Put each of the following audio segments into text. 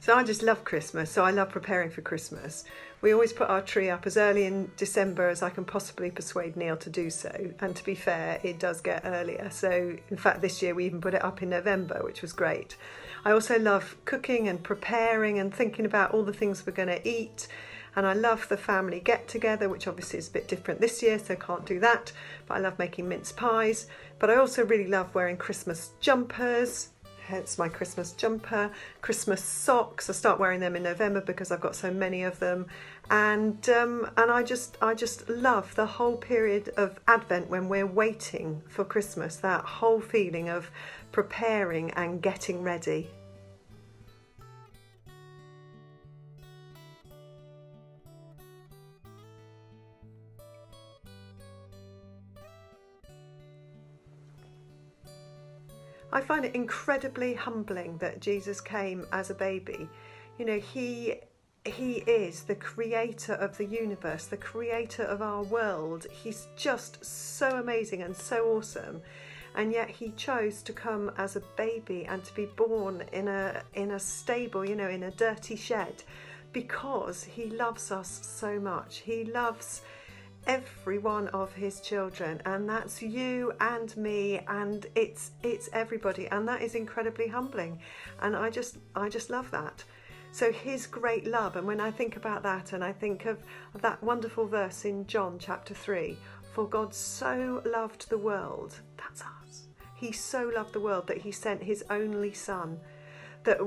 So I just love Christmas, so I love preparing for Christmas. We always put our tree up as early in December as I can possibly persuade Neil to do so. And to be fair, it does get earlier. So in fact, this year we even put it up in November, which was great. I also love cooking and preparing and thinking about all the things we're going to eat. And I love the family get together, which obviously is a bit different this year, so can't do that. But I love making mince pies. But I also really love wearing Christmas jumpers. Hence my Christmas jumper, Christmas socks. I start wearing them in November because I've got so many of them, and I just love the whole period of Advent when we're waiting for Christmas. That whole feeling of preparing and getting ready. I find it incredibly humbling that Jesus came as a baby. You know, he is the creator of the universe, the creator of our world. He's just so amazing and so awesome. And yet he chose to come as a baby and to be born in a stable, you know, in a dirty shed, because he loves us so much. He loves every one of his children, and that's you and me, and it's everybody, and that is incredibly humbling, and I just love that. So his great love, and when I think about that, and I think of that wonderful verse in John chapter 3, for God so loved the world, that's us, he so loved the world that he sent his only son, that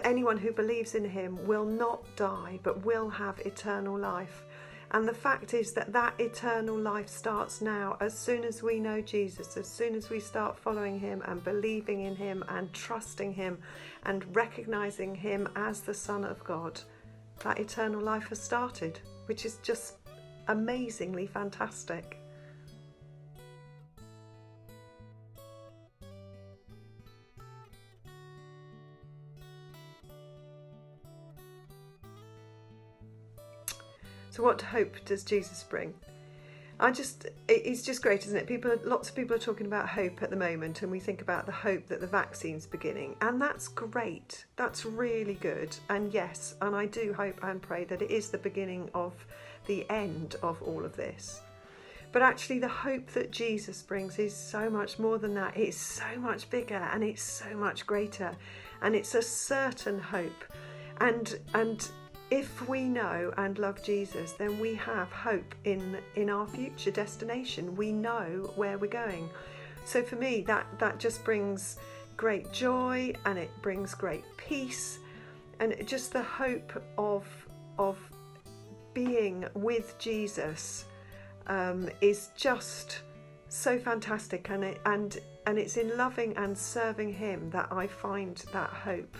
anyone who believes in him will not die but will have eternal life. And the fact is that eternal life starts now, as soon as we know Jesus, as soon as we start following him and believing in him and trusting him and recognizing him as the Son of God. That eternal life has started, which is just amazingly fantastic. So what hope does Jesus bring? It's just great, isn't it? Lots of people are talking about hope at the moment, and we think about the hope that the vaccine's beginning, and that's great. That's really good. And yes, and I do hope and pray that it is the beginning of the end of all of this. But actually the hope that Jesus brings is so much more than that. It's so much bigger, and it's so much greater, and it's a certain hope. And if we know and love Jesus, then we have hope in our future destination. We know where we're going. So for me, that just brings great joy, and it brings great peace, and just the hope of being with Jesus is just so fantastic. And it's in loving and serving him that I find that hope.